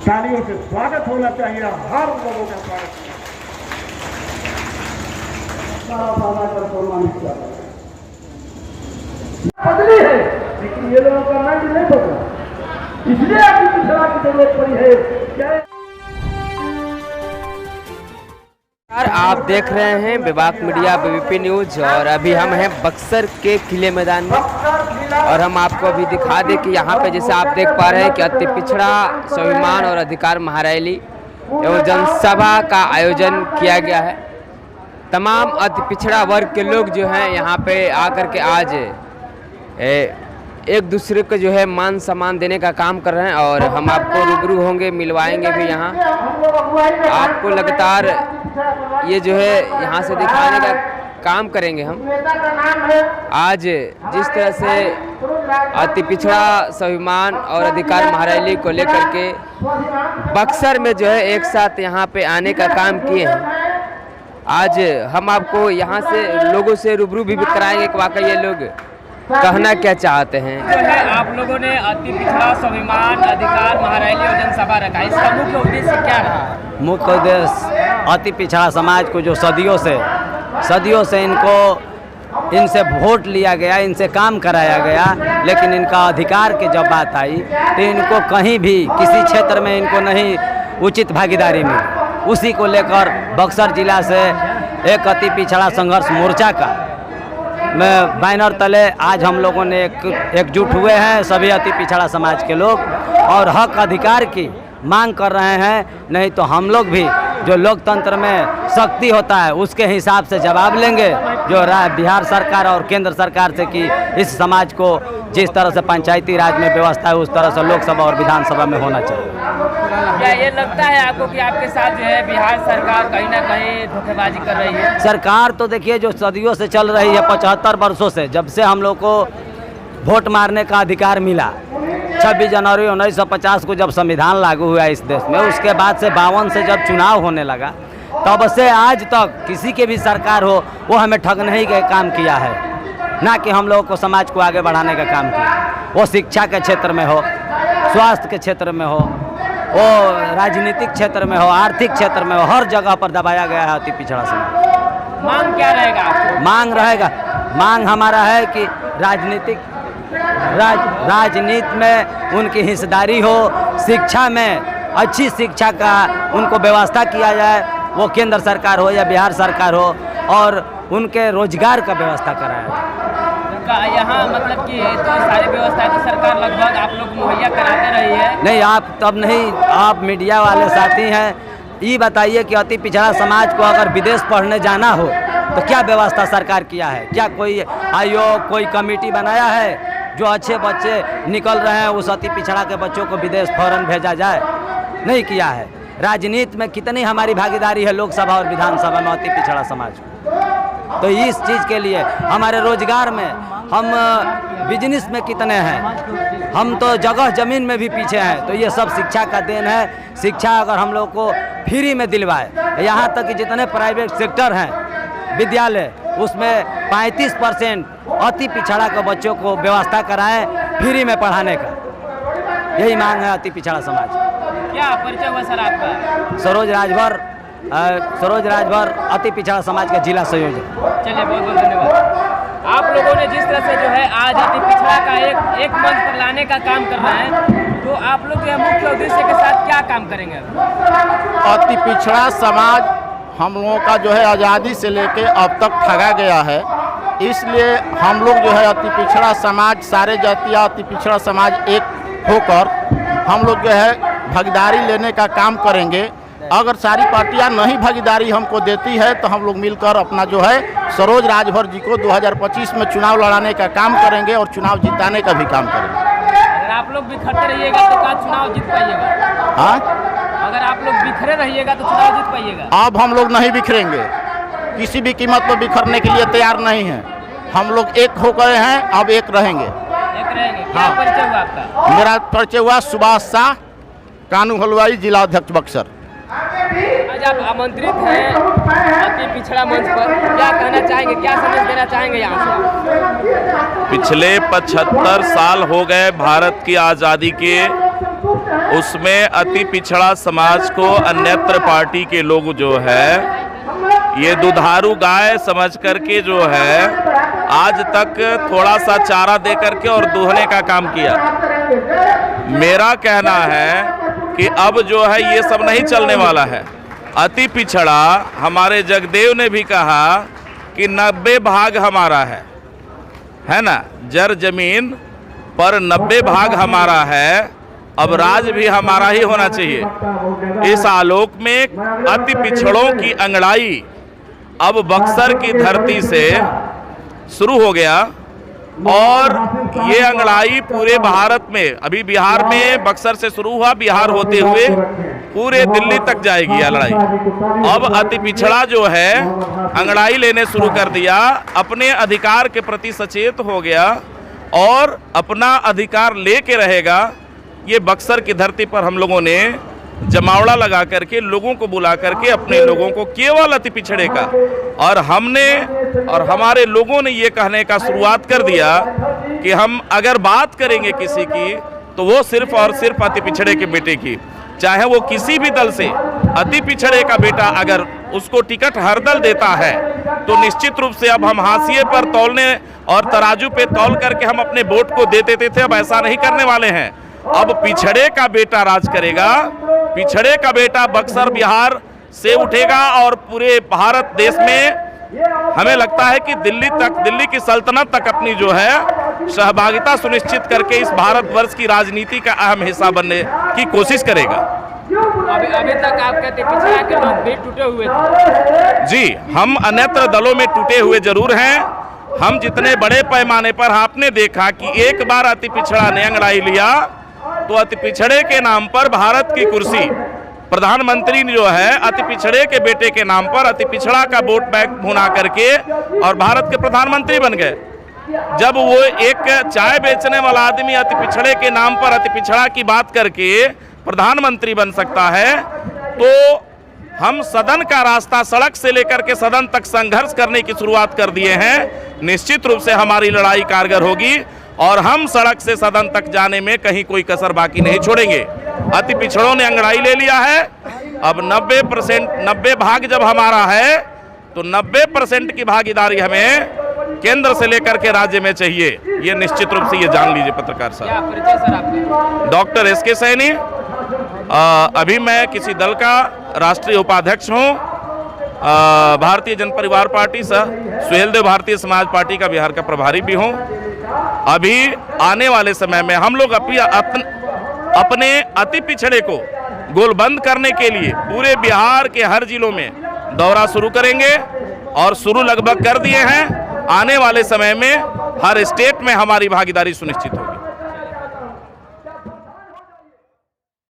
तालियों से स्वागत होना चाहिए, हर लोगों का स्वागत बदली है, लेकिन ये लोगों का माइंड नहीं बदला, इसलिए अभी पिछड़ा की जरूरत पड़ी है। क्या आप देख रहे हैं विभाग मीडिया बीबीपी न्यूज और अभी हम हैं बक्सर के किले मैदान में और हम आपको अभी दिखा दें कि यहाँ पे जैसे आप देख पा रहे हैं कि अति पिछड़ा स्वाभिमान और अधिकार महारैली एवं जनसभा का आयोजन किया गया है। तमाम अति पिछड़ा वर्ग के लोग जो हैं यहाँ पे आकर के आज एक दूसरे को जो है मान सम्मान देने का काम कर रहे हैं और हम आपको रूबरू होंगे, मिलवाएंगे भी यहाँ आपको लगातार ये जो है यहाँ से दिखाने का काम करेंगे हम। आज जिस तरह से अति पिछड़ा स्वाभिमान और अधिकार महारैली को लेकर के बक्सर में जो है एक साथ यहाँ पे आने का काम किए हैं, आज हम आपको यहाँ से लोगों से रूबरू भी कराएंगे कि वाकई ये लोग कहना क्या चाहते हैं। जो है आप लोगों ने अति पिछड़ा स्वाभिमान अधिकार महारैली और जनसभा रखा, इसका मुख्य उद्देश्य क्या रहा? मुख्य उद्देश्य अति पिछड़ा समाज को जो सदियों से इनसे वोट लिया गया, इनसे काम कराया गया, लेकिन इनका अधिकार की जब बात आई तो इनको कहीं भी किसी क्षेत्र में इनको नहीं उचित भागीदारी मिली। उसी को लेकर बक्सर जिला से एक अति पिछड़ा संघर्ष मोर्चा का बैनर तले आज हम लोगों ने एकजुट हुए हैं सभी अति पिछड़ा समाज के लोग और हक अधिकार की मांग कर रहे हैं। नहीं तो हम लोग भी जो लोकतंत्र में शक्ति होता है उसके हिसाब से जवाब लेंगे जो बिहार सरकार और केंद्र सरकार से कि इस समाज को जिस तरह से पंचायती राज में व्यवस्था है उस तरह से लोकसभा और विधानसभा में होना चाहिए। क्या ये लगता है आपको कि आपके साथ जो है बिहार सरकार कहीं ना कहीं धोखेबाजी कर रही है? सरकार तो देखिए जो सदियों से चल रही है, 75 वर्षों से, जब से हम लोग को वोट मारने का अधिकार मिला 26 जनवरी 1950 को जब संविधान लागू हुआ इस देश में, उसके बाद से 52 से जब चुनाव होने लगा तब से आज तक किसी के भी सरकार हो वो हमें ठगने का काम किया है, ना कि हम लोगों को समाज को आगे बढ़ाने का काम किया। वो शिक्षा के क्षेत्र में हो, स्वास्थ्य के क्षेत्र में हो, वो राजनीतिक क्षेत्र में हो, आर्थिक क्षेत्र में हो, हर जगह पर दबाया गया है अति पिछड़ा समाज। मांग क्या रहेगा आपको? मांग हमारा है कि राजनीति में उनकी हिस्सेदारी हो, शिक्षा में अच्छी शिक्षा का उनको व्यवस्था किया जाए, वो केंद्र सरकार हो या बिहार सरकार हो, और उनके रोजगार का व्यवस्था कराया जाए। यहाँ मतलब कि तो सारी व्यवस्था तो सरकार लगभग आप लोग मुहैया कराते रही है। नहीं, आप तब नहीं, आप मीडिया वाले साथी हैं, ये बताइए कि अति पिछड़ा समाज को अगर विदेश पढ़ने जाना हो तो क्या व्यवस्था सरकार किया है? क्या कोई आयोग, कोई कमेटी बनाया है जो अच्छे बच्चे निकल रहे हैं उस अति पिछड़ा के बच्चों को विदेश फौरन भेजा जाए? नहीं किया है। राजनीति में कितनी हमारी भागीदारी है लोकसभा और विधानसभा में अति पिछड़ा समाज को, तो इस चीज़ के लिए हमारे रोजगार में, हम बिजनेस में कितने हैं, हम तो जगह ज़मीन में भी पीछे हैं। तो ये सब शिक्षा का देन है। शिक्षा अगर हम लोग को फ्री में दिलवाए, यहाँ तक कि जितने प्राइवेट सेक्टर हैं विद्यालय उसमें 35% अति पिछड़ा के बच्चों को व्यवस्था कराएं फ्री में पढ़ाने का, यही मांग है अति पिछड़ा समाज। क्या परिचय हुआ सर आपका? सरोज राजभर अति पिछड़ा समाज का जिला संयोजक। चलिए, बहुत बहुत धन्यवाद। आप लोगों ने जिस तरह से जो है आज अति पिछड़ा का एक मंच पर लाने का काम कर रहे हैं, तो आप लोग यह मुख्य उद्देश्य के साथ क्या काम करेंगे? अति पिछड़ा समाज हम लोगों का जो है आज़ादी से लेके अब तक ठगा गया है, इसलिए हम लोग जो है अति पिछड़ा समाज, सारे जातियाँ अति पिछड़ा समाज एक होकर हम लोग जो है भागीदारी लेने का काम करेंगे। अगर सारी पार्टियां नहीं भागीदारी हमको देती है तो हम लोग मिलकर अपना जो है सरोज राजभर जी को 2025 में चुनाव लड़ाने का काम करेंगे और चुनाव जिताने का भी काम करेंगे। अगर आप लोग बिखरते रहिएगा तो क्या चुनाव जीत पाइएगा? हाँ, अगर आप लोग बिखरे रहिएगा तो चुनाव जीत पाइएगा? अब हम लोग नहीं बिखरेंगे, किसी भी कीमत पर बिखरने के लिए तैयार नहीं हैं। हम लोग एक हो गए हैं, अब एक रहेंगे। क्या परिचय हुआ आपका? मेरा परिचय हुआ सुभाष शाह, कानू हलवाई, जिला अध्यक्ष बक्सर। आज आप आमंत्रित हैं अति पिछड़ा मंच पर, क्या कहना चाहेंगे, क्या संदेश देना चाहेंगे यहाँ से? पिछले 75 साल हो गए भारत की आज़ादी के उसमें अति पिछड़ा समाज को अन्यत्र पार्टी के लोग जो है ये दुधारू गाय समझ करके जो है आज तक थोड़ा सा चारा दे करके और दूहने का काम किया। मेरा कहना है कि अब जो है ये सब नहीं चलने वाला है। अति पिछड़ा, हमारे जगदेव ने भी कहा कि 90 भाग हमारा है ना, जर जमीन पर 90 भाग हमारा है, अब राज भी हमारा ही होना चाहिए। इस आलोक में अति पिछड़ों की अंगड़ाई अब बक्सर की धरती से शुरू हो गया और ये अंगड़ाई पूरे भारत में, अभी बिहार में बक्सर से शुरू हुआ, बिहार होते हुए पूरे दिल्ली तक जाएगी यह लड़ाई। अब अति पिछड़ा जो है अंगड़ाई लेने शुरू कर दिया, अपने अधिकार के प्रति सचेत हो गया और अपना अधिकार लेके रहेगा। ये बक्सर की धरती पर हम लोगों ने जमावड़ा लगा करके लोगों को बुला करके अपने लोगों को केवल अति पिछड़े का, और हमने और हमारे लोगों ने ये कहने का शुरुआत कर दिया कि हम अगर बात करेंगे किसी की तो वो सिर्फ और सिर्फ अति पिछड़े के बेटे की, चाहे वो किसी भी दल से अति पिछड़े का बेटा अगर उसको टिकट हर दल देता है तो निश्चित रूप से अब हम हाशिए पर तौलने और तराजू पे तौल करके हम अपने वोट को दे देते थे, अब ऐसा नहीं करने वाले हैं। अब पिछड़े का बेटा राज करेगा, पिछड़े का बेटा बक्सर बिहार से उठेगा और पूरे भारत देश में हमें लगता है कि दिल्ली की सल्तनत तक अपनी जो है सहभागिता सुनिश्चित करके इस भारतवर्ष की राजनीति का अहम हिस्सा बनने की कोशिश करेगा। अभी तक आप कहते पिछड़ा के लोग भी टूटे हुए थे। जी, हम अन्यत्र दलों में टूटे हुए जरूर हैं। हम जितने बड़े पैमाने पर आपने देखा कि एक बार अति पिछड़ा ने अंगड़ाई लिया तो अति पिछड़े के नाम पर भारत की कुर्सी प्रधानमंत्री जो है अति पिछड़े के बेटे के नाम पर अति पिछड़ा का वोट बैंक भुना करके और भारत के प्रधानमंत्री बन गए। जब वो एक चाय बेचने वाला आदमी अति पिछड़े के नाम पर अति पिछड़ा की बात करके प्रधानमंत्री बन सकता है, तो हम सदन का रास्ता सड़क से लेकर के सदन तक संघर्ष करने की शुरुआत कर दिए हैं। निश्चित रूप से हमारी लड़ाई कारगर होगी और हम सड़क से सदन तक जाने में कहीं कोई कसर बाकी नहीं छोड़ेंगे। अति पिछड़ों ने अंगड़ाई ले लिया है, अब 90 भाग जब हमारा है तो 90% की भागीदारी हमें केंद्र से लेकर के राज्य में चाहिए। ये निश्चित रूप से ये जान लीजिए पत्रकार साहब। डॉक्टर SK सैनी, अभी मैं किसी दल का राष्ट्रीय उपाध्यक्ष हूँ, भारतीय जन परिवार पार्टी सुहेलदेव भारतीय समाज पार्टी का बिहार का प्रभारी भी हूँ। अभी आने वाले समय में हम लोग अपने अति पिछड़े को गोलबंद करने के लिए पूरे बिहार के हर जिलों में दौरा शुरू करेंगे और शुरू लगभग कर दिए हैं। आने वाले समय में हर स्टेट में हमारी भागीदारी सुनिश्चित होगी।